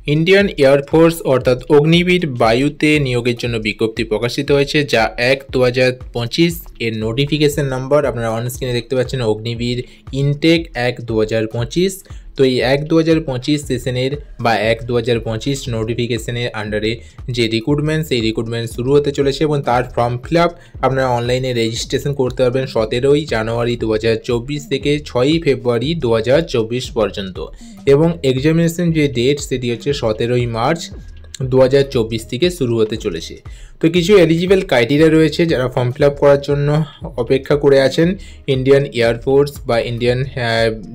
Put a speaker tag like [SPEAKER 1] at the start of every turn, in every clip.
[SPEAKER 1] Indian air force অর্থাৎ অগ্নিবীর বায়ুতে নিয়োগের জন্য বিজ্ঞপ্তি প্রকাশিত হয়েছে, যা 1/2025 এর নোটিফিকেশন নাম্বার আপনারা অন স্ক্রিনে দেখতে পাচ্ছেন। অগ্নিবীর ইনটেক 1/2025। তো এই 1/2025 সেশনের বা 1/2025 নোটিফিকেশনের আন্ডারে যে রিক্রুটমেন্ট, সেই রিক্রুটমেন্ট শুরু হতে চলেছে এবং তার ফর্ম ফিল আপ আপনারা অনলাইনে রেজিস্ট্রেশন করতে পারবেন 17 জানুয়ারি 2024 থেকে 6 ফেব্রুয়ারি 2024 পর্যন্ত। এবং এক্সামিনেশন যে ডেট সেটি হচ্ছে 17 মার্চ 2024 থেকে শুরু হতে চলেছে। তো কিছু এলিজিবল ক্রাইটেরিয়া রয়েছে যারা ফর্ম ফিল আপ করার জন্য অপেক্ষা করে আছেন। ইন্ডিয়ান এয়ারফোর্স বা ইন্ডিয়ান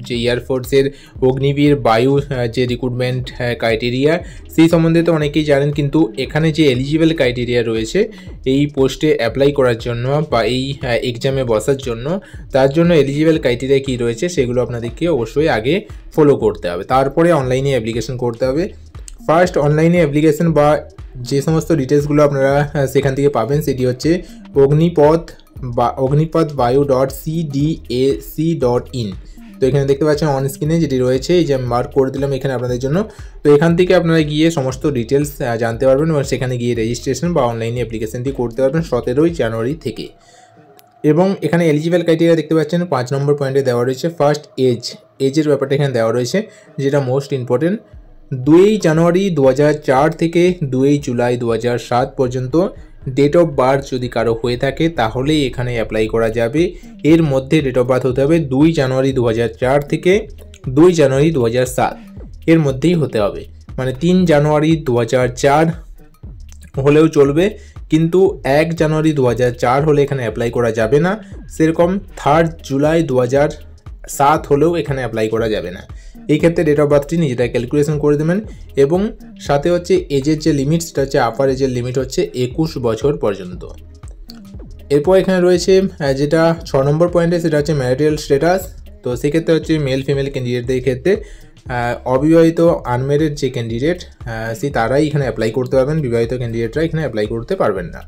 [SPEAKER 1] যে এয়ারফোর্সের অগ্নিবীর বায়ু যে রিক্রুটমেন্ট ক্রাইটেরিয়া, সেই সম্বন্ধে তো অনেকেই জানেন, কিন্তু এখানে যে এলিজিবল ক্রাইটেরিয়া রয়েছে এই পোস্টে অ্যাপ্লাই করার জন্য বা এই এক্সামে বসার জন্য, তার জন্য এলিজিবল ক্রাইটেরিয়া কী রয়েছে সেগুলো আপনাদেরকে অবশ্যই আগে ফলো করতে হবে, তারপরে অনলাইনে অ্যাপ্লিকেশন করতে হবে। ফার্স্ট অনলাইনে অ্যাপ্লিকেশন বা যে সমস্ত ডিটেলসগুলো আপনারা সেখান থেকে পাবেন সেটি হচ্ছে অগ্নিপথবায়ু.cdac.in। তো এখানে দেখতে পাচ্ছেন অন স্ক্রিনে যেটি রয়েছে, এই যে আমি মার্ক করে দিলাম এখানে আপনাদের জন্য। তো এখান থেকে আপনারা গিয়ে সমস্ত ডিটেলস জানতে পারবেন এবং সেখানে গিয়ে রেজিস্ট্রেশন বা অনলাইনে অ্যাপ্লিকেশনটি করতে পারবেন 17 জানুয়ারি থেকে। এবং এখানে এলিজিবল ক্রাইটেরিয়া দেখতে পাচ্ছেন 5 নম্বর পয়েন্টে দেওয়া রয়েছে। ফার্স্ট এজের ব্যাপারটা এখানে দেওয়া রয়েছে, যেটা মোস্ট ইম্পর্টেন্ট। 2 জানুয়ারি 2004 থেকে 2 জুলাই 2007 পর্যন্ত ডেট অফ বার্থ যদি কারো হয়ে থাকে তাহলেই এখানে অ্যাপ্লাই করা যাবে। এর মধ্যে ডেট অফ বার্থ হতে হবে 2 জানুয়ারি 2004 থেকে 2 জানুয়ারি 2007 এর মধ্যেই হতে হবে। মানে 3 জানুয়ারি 2004 হলেও চলবে, কিন্তু 1 জানুয়ারি 2004 হলে এখানে অ্যাপ্লাই করা যাবে না। সেরকম 3 জুলাই 2007 হলেও এখানে অ্যাপ্লাই করা যাবে না। এই ক্ষেত্রে ডেট অফ বার্থটি নিজেরা ক্যালকুলেশন করে দেবেন। এবং সাথে হচ্ছে এজের যে লিমিট সেটা হচ্ছে আপার এজের লিমিট হচ্ছে 21 বছর পর্যন্ত। এরপর এখানে রয়েছে যেটা 6 নম্বর পয়েন্টে, সেটা হচ্ছে ম্যারিটাল স্ট্যাটাস। তো সেক্ষেত্রে হচ্ছে মেল ফিমেল ক্যান্ডিডেটদের ক্ষেত্রে অবিবাহিত আনম্যারিড যে ক্যান্ডিডেট তারাই এখানে অ্যাপ্লাই করতে পারবেন, বিবাহিত ক্যান্ডিডেটরা এখানে অ্যাপ্লাই করতে পারবেন না।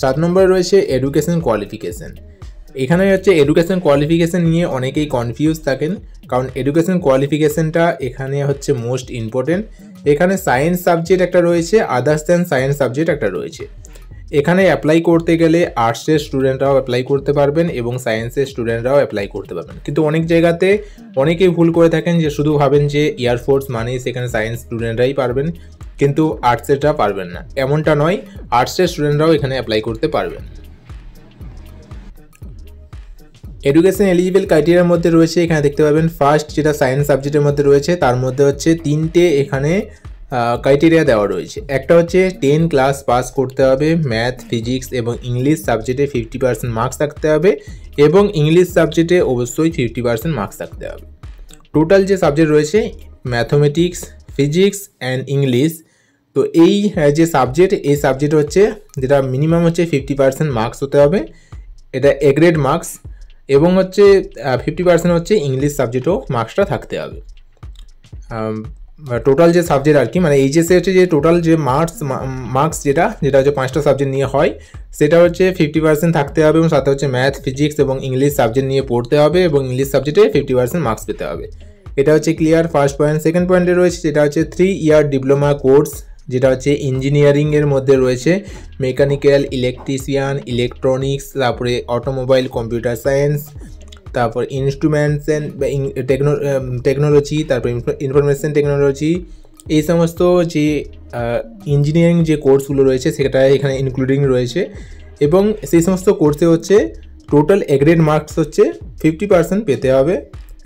[SPEAKER 1] 7 নম্বরে রয়েছে এডুকেশন কোয়ালিফিকেশান। এখানে হচ্ছে এডুকেশন কোয়ালিফিকেশান নিয়ে অনেকেই কনফিউজ থাকেন, কারণ এডুকেশন কোয়ালিফিকেশানটা এখানে হচ্ছে মোস্ট ইম্পর্টেন্ট। এখানে সায়েন্স সাবজেক্ট একটা রয়েছে, আদার্স দ্যান সায়েন্স সাবজেক্ট একটা রয়েছে। এখানে অ্যাপ্লাই করতে গেলে আর্টসের স্টুডেন্টরাও অ্যাপ্লাই করতে পারবেন এবং সায়েন্সের স্টুডেন্টরাও অ্যাপ্লাই করতে পারবেন। কিন্তু অনেক জায়গাতে অনেকেই ভুল করে থাকেন, যে শুধু ভাবেন যে এয়ারফোর্স মানেই সেখানে সায়েন্স স্টুডেন্টরাই পারবেন, কিন্তু আর্টসেরটা পারবেন না, এমনটা নয়। আর্টসের স্টুডেন্টরাও এখানে অ্যাপ্লাই করতে পারবেন। এডুকেশন এলিজিবল ক্রাইটেরিয়ার মধ্যে রয়েছে, এখানে দেখতে পাবেন ফার্স্ট যেটা সায়েন্স সাবজেক্টের মধ্যে রয়েছে, তার মধ্যে হচ্ছে 3টে এখানে ক্রাইটেরিয়া দেওয়া রয়েছে। একটা হচ্ছে 10 ক্লাস পাস করতে হবে, ম্যাথ, ফিজিক্স এবং ইংলিশ সাবজেক্টে 50% মার্কস থাকতে হবে, এবং ইংলিশ সাবজেক্টে অবশ্যই 50% মার্কস থাকতে হবে। টোটাল যে সাবজেক্ট রয়েছে ম্যাথমেটিক্স, ফিজিক্স অ্যান্ড ইংলিশ, তো এই যে সাবজেক্ট, এই সাবজেক্ট হচ্ছে যেটা মিনিমাম হচ্ছে 50% মার্কস হতে হবে, এটা এ গ্রেড মার্কস। এবং হচ্ছে 50% হচ্ছে ইংলিশ সাবজেক্টও মার্কসটা থাকতে হবে। টোটাল যে সাবজেক্ট আর কি, মানে এইচএসে হচ্ছে যে টোটাল যে মার্কস যেটা হচ্ছে 5টা সাবজেক্ট নিয়ে হয়, সেটা হচ্ছে 50% থাকতে হবে, এবং সাথে হচ্ছে ম্যাথ, ফিজিক্স এবং ইংলিশ সাবজেক্ট নিয়ে পড়তে হবে, এবং ইংলিশ সাবজেক্টে 50% মার্কস পেতে হবে। এটা হচ্ছে ক্লিয়ার ফার্স্ট পয়েন্ট। সেকেন্ড পয়েন্টে রয়েছে যেটা হচ্ছে 3 ইয়ার ডিপ্লোমা কোর্স, যেটা হচ্ছে ইঞ্জিনিয়ারিংয়ের মধ্যে রয়েছে মেকানিক্যাল, ইলেকট্রিশিয়ান, ইলেকট্রনিক্স, তারপরে অটোমোবাইল, কম্পিউটার সায়েন্স, তারপর ইনস্ট্রুমেন্টস অ্যান্ড টেকনোলজি, তারপর ইনফরমেশন টেকনোলজি, এই সমস্ত যে ইঞ্জিনিয়ারিং যে কোর্সগুলো রয়েছে সেটা এখানে ইনক্লুডিং রয়েছে। এবং সেই সমস্ত কোর্সে হচ্ছে টোটাল এগ্রেড মার্কস হচ্ছে 50% পেতে হবে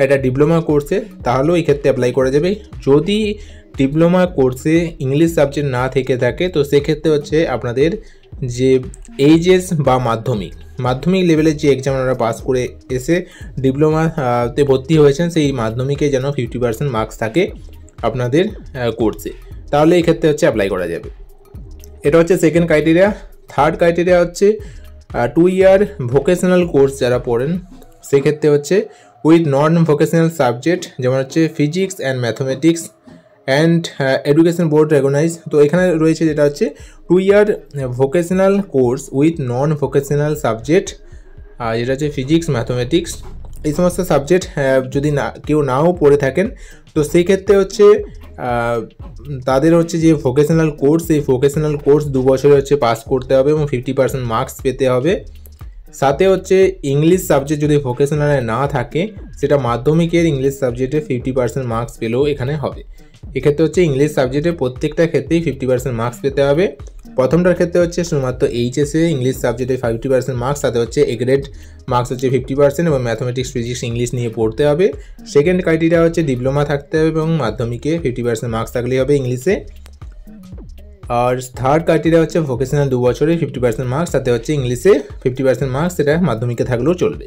[SPEAKER 1] একটা ডিপ্লোমা কোর্সে, তাহলেও এই ক্ষেত্রে অ্যাপ্লাই করা যাবে। যদি ডিপ্লোমা কোর্সে ইংলিশ সাবজেক্ট না থেকে থাকে তো সেক্ষেত্রে হচ্ছে আপনাদের যে এইচএস বা মাধ্যমিক লেভেলের যে এক্সাম আপনারা পাস করে এসে ডিপ্লোমাতে ভর্তি হয়েছেন, সেই মাধ্যমিকে যেন 50% মার্কস থাকে আপনাদের কোর্সে, তাহলে এই ক্ষেত্রে হচ্ছে অ্যাপ্লাই করা যাবে। এটা হচ্ছে সেকেন্ড ক্রাইটেরিয়া। থার্ড ক্রাইটেরিয়া হচ্ছে 2 ইয়ার ভোকেশনাল কোর্স যারা পড়েন, সেক্ষেত্রে হচ্ছে উইথ নন ভোকেশনাল সাবজেক্ট, যেমন হচ্ছে physics and mathematics and education board recognise. তো এখানে রয়েছে যেটা হচ্ছে 2 year vocational course with non vocational subject, যেটা হচ্ছে ফিজিক্স, ম্যাথমেটিক্স, এই সমস্ত সাবজেক্ট যদি কেউ নাও পড়ে থাকেন তো সেই ক্ষেত্রে হচ্ছে তাদের হচ্ছে যে ভোকেশনাল কোর্স, এই ভোকেশনাল কোর্স 2 বছরে হচ্ছে পাস করতে হবে এবং 50% মার্কস পেতে হবে। সাথে হচ্ছে ইংলিশ সাবজেক্ট যদি ভোকেশনালে না থাকে সেটা মাধ্যমিকের ইংলিশ সাবজেক্টে 50% মার্কস পেলেও এখানে হবে। এক্ষেত্রে হচ্ছে ইংলিশ সাবজেক্টে প্রত্যেকটা ক্ষেত্রেই 50% মার্কস পেতে হবে। প্রথমটার ক্ষেত্রে হচ্ছে শুধুমাত্র এইচএসে ইংলিশ সাবজেক্টে 50% মার্কস, সাথে হচ্ছে এ গ্রেড মার্কস হচ্ছে 50% এবং ম্যাথমেটিক্স, ফিজিক্স, ইংলিশ নিয়ে পড়তে হবে। সেকেন্ড ক্রাইটেরিয়া হচ্ছে ডিপ্লোমা থাকতে হবে এবং মাধ্যমিকে 50% মার্কস থাকলেই হবে ইংলিশে। আর থার্ড ক্রাইটেরিয়া হচ্ছে ভোকেশনাল 2 বছরে 50% মার্কস, সাথে হচ্ছে ইংলিশে 50% মার্কস, এটা মাধ্যমিকে থাকলেও চলবে।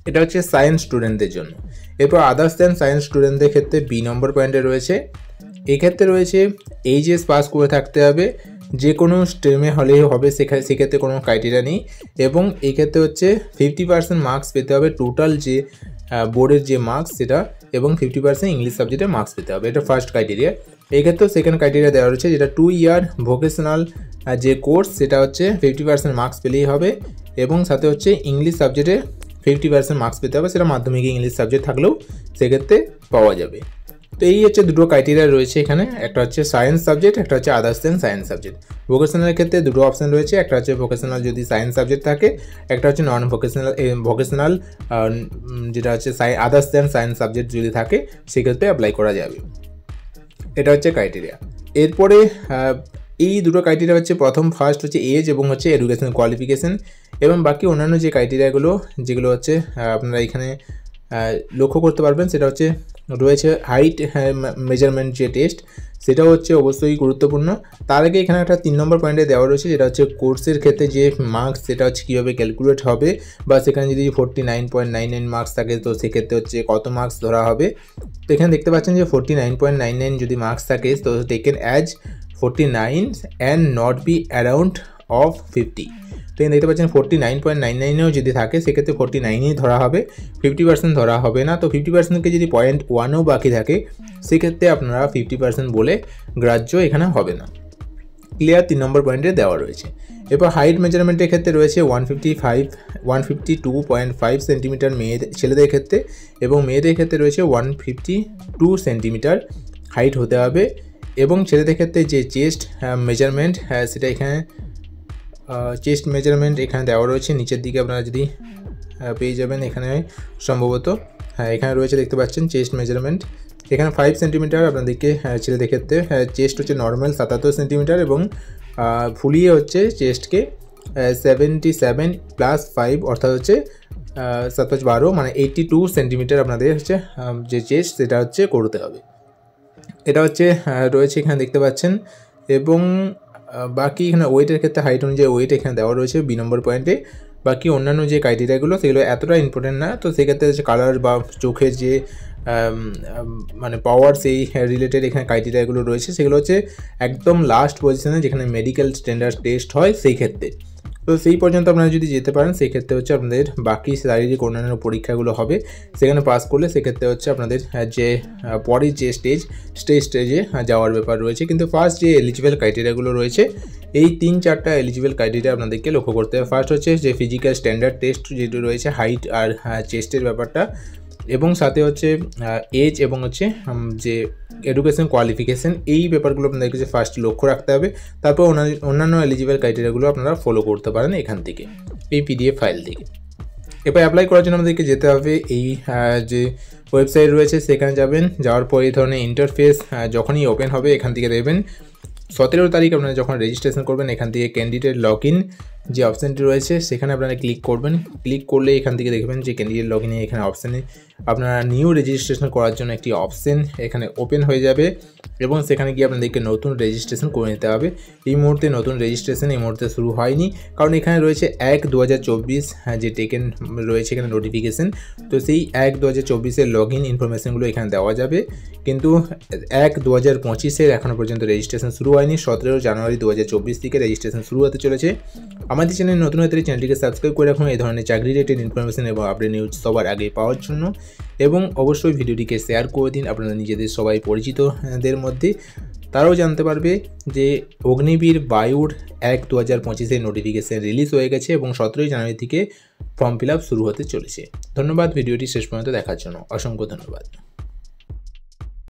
[SPEAKER 1] এটা হচ্ছে সায়েন্স স্টুডেন্টদের জন্য। এরপর আদার্স দ্যান সায়েন্স স্টুডেন্টদের ক্ষেত্রে বি নম্বর পয়েন্টে রয়েছে। এক্ষেত্রে রয়েছে এইচএস পাস করে থাকতে হবে, যে কোনো স্ট্রিমে হলেই হবে, সেক্ষেত্রে কোনো ক্রাইটেরিয়া নেই। এবং এক্ষেত্রে হচ্ছে 50% মার্কস পেতে হবে টোটাল যে বোর্ডের যে মার্কস সেটা, এবং 50% ইংলিশ সাবজেক্টে মার্কস পেতে হবে, এটা ফার্স্ট ক্রাইটেরিয়া। এক্ষেত্রেও সেকেন্ড ক্রাইটেরিয়া দেওয়া রয়েছে, যেটা 2 ইয়ার ভোকেশনাল যে কোর্স সেটা হচ্ছে 50% মার্কস পেলেই হবে, এবং সাথে হচ্ছে ইংলিশ সাবজেক্টে 50% মার্কস পেতে হবে, সেটা মাধ্যমিকে ইংলিশ সাবজেক্ট থাকলেও সেক্ষেত্রে পাওয়া যাবে। তো এই হচ্ছে দুটো ক্রাইটেরিয়া রয়েছে এখানে, একটা হচ্ছে সায়েন্স সাবজেক্ট, একটা হচ্ছে আদার্স দেন সায়েন্স সাবজেক্ট। ভোকেশনালের ক্ষেত্রে দুটো অপশান রয়েছে, একটা হচ্ছে ভোকেশনাল যদি সায়েন্স সাবজেক্ট থাকে, একটা হচ্ছে নন ভোকেশনাল যেটা হচ্ছে আদার্স দেন সায়েন্স সাবজেক্ট যদি থাকে সেক্ষেত্রে অ্যাপ্লাই করা যাবে। এটা হচ্ছে ক্রাইটেরিয়া। এরপরে এই দুটো ক্রাইটেরিয়া হচ্ছে ফার্স্ট হচ্ছে এজ এবং হচ্ছে এডুকেশনাল কোয়ালিফিকেশান, এবং বাকি অন্যান্য যে ক্রাইটেরিয়াগুলো যেগুলো হচ্ছে আপনারা এখানে লক্ষ্য করতে পারবেন, সেটা হচ্ছে রয়েছে হাইট মেজারমেন্ট যে টেস্ট, সেটাও হচ্ছে অবশ্যই গুরুত্বপূর্ণ। তার আগে এখানে একটা 3 নম্বর পয়েন্টে দেওয়া রয়েছে, যেটা হচ্ছে কোর্সের ক্ষেত্রে যে মার্কস সেটা হচ্ছে কীভাবে ক্যালকুলেট হবে, বা সেখানে যদি 49.99 মার্কস থাকে তো সেক্ষেত্রে হচ্ছে কত মার্কস ধরা হবে। তো এখানে দেখতে পাচ্ছেন যে 49.99 যদি মার্কস থাকে তো taken as 49 and not be around of 50। তো এখানে দেখতে পাচ্ছেন 49.99ও যদি থাকে সেক্ষেত্রে 49ই ধরা হবে, 50% ধরা হবে না। তো 50%কে যদি 0.1ও বাকি থাকে সেক্ষেত্রে আপনারা 50% বলে গ্রাহ্য এখানে হবে না। ক্লিয়ার? 3 নম্বর পয়েন্টে দেওয়া রয়েছে। এরপর হাইট মেজারমেন্টের ক্ষেত্রে রয়েছে 152.5 সেন্টিমিটার ছেলেদের ক্ষেত্রে, এবং মেয়েদের ক্ষেত্রে রয়েছে 152 সেন্টিমিটার হাইট হতে হবে। এবং ছেলেদের ক্ষেত্রে যে চেস্ট মেজারমেন্ট সেটা এখানে চেস্ট মেজারমেন্ট এখানে দেওয়া রয়েছে, নিচের দিকে আপনারা যদি পেয়ে যাবেন এখানে সম্ভবত, এখানে রয়েছে দেখতে পাচ্ছেন চেস্ট মেজারমেন্ট। এখানে 5 সেন্টিমিটার আপনাদেরকে ছেলেদের ক্ষেত্রে, চেস্ট হচ্ছে নর্মাল 77 সেন্টিমিটার, এবং ফুলিয়ে হচ্ছে চেস্টকে 77 + 5 অর্থাৎ হচ্ছে 7×12 মানে 82 সেন্টিমিটার আপনাদের হচ্ছে যে চেস্ট সেটা হচ্ছে করতে হবে। এটা হচ্ছে রয়েছে এখানে দেখতে পাচ্ছেন। এবং বাকি এখানে ওয়েটের ক্ষেত্রে হাইট অনুযায়ী ওয়েট এখানে দেওয়া রয়েছে বি নম্বর পয়েন্টে। বাকি অন্যান্য যে ক্রাইটেরিয়াগুলো সেগুলো এতটা ইম্পর্টেন্ট না, তো সেক্ষেত্রে হচ্ছে কালার বা চোখের যে মানে পাওয়ার সেই রিলেটেড এখানে ক্রাইটেরিয়াগুলো রয়েছে, সেগুলো হচ্ছে একদম লাস্ট পজিশনে যেখানে মেডিকেল স্ট্যান্ডার্ড টেস্ট হয় সেই ক্ষেত্রে। তো সেই পর্যন্ত আপনারা যদি যেতে পারেন সেক্ষেত্রে হচ্ছে আপনাদের বাকি শারীরিক অন্যান্য পরীক্ষাগুলো হবে, সেখানে পাস করলে সেক্ষেত্রে হচ্ছে আপনাদের যে পরের যে স্টেজে যাওয়ার ব্যাপার রয়েছে। কিন্তু ফার্স্ট যে এলিজিবল ক্রাইটেরিয়াগুলো রয়েছে এই 3-4টা এলিজিবল ক্রাইটেরিয়া আপনাদেরকে লক্ষ্য করতে হবে। ফার্স্ট হচ্ছে যে ফিজিক্যাল স্ট্যান্ডার্ড টেস্ট যেটা রয়েছে হাইট আর চেস্টের ব্যাপারটা, এবং সাথে হচ্ছে এজ এবং হচ্ছে যে এডুকেশন কোয়ালিফিকেশান, এই ব্যাপারগুলো আপনাদেরকে যে ফার্স্ট লক্ষ্য রাখতে হবে। তারপর অন্যান্য এলিজিবল ক্রাইটেরিয়াগুলো আপনারা ফলো করতে পারেন এখান থেকে, এই পিডিএফ ফাইল থেকে। এরপর অ্যাপ্লাই করার জন্য আমাদেরকে যেতে হবে এই যে ওয়েবসাইট রয়েছে সেখানে যাবেন। যাওয়ার পর এই ধরনের ইন্টারফেস যখনই ওপেন হবে এখান থেকে দেখবেন 17 তারিখ আপনারা যখন রেজিস্ট্রেশন করবেন এখান থেকে ক্যান্ডিডেট লগ ইন যে অপশানটি রয়েছে সেখানে আপনারা ক্লিক করবেন। ক্লিক করলে এখান থেকে দেখবেন যে ক্যান্ডিডেট লগ ইনে এখানে অপশানে আপনারা নিউ রেজিস্ট্রেশন করার জন্য একটি অপশান এখানে ওপেন হয়ে যাবে, এবং সেখানে গিয়ে আপনাদেরকে নতুন রেজিস্ট্রেশন করে নিতে হবে। এই মুহূর্তে নতুন রেজিস্ট্রেশন এই মুহূর্তে শুরু হয়নি, কারণ এখানে রয়েছে 1/2024 যে টেকেন রয়েছে এখানে নোটিফিকেশান। তো সেই 1/2024-এর লগ ইন ইনফরমেশানগুলো এখানে দেওয়া যাবে, কিন্তু 1/2025-এর এখনও পর্যন্ত রেজিস্ট্রেশন শুরু হয়নি। 17 জানুয়ারি 2024 থেকে রেজিস্ট্রেশন শুরু হতে চলেছে। আমাদের চ্যানেল নতুন হতে চ্যানেলটিকে সাবস্ক্রাইব করে রাখুন এই ধরনের চাকরি রিলেটেড ইনফরমেশন এবং আপডেট নিউজ সবার আগে পাওয়ার জন্য, এবং অবশ্যই ভিডিওটিকে শেয়ার করে দিন আপনারা নিজেদের সবাই পরিচিতদের মধ্যে, তারাও জানতে পারবে যে অগ্নিবীর বায়ুর 1/2025-এর নোটিফিকেশান রিলিজ হয়ে গেছে এবং 17 জানুয়ারি থেকে ফর্ম ফিল আপ শুরু হতে চলেছে। ধন্যবাদ ভিডিওটি শেষ পর্যন্ত দেখার জন্য, অসংখ্য ধন্যবাদ।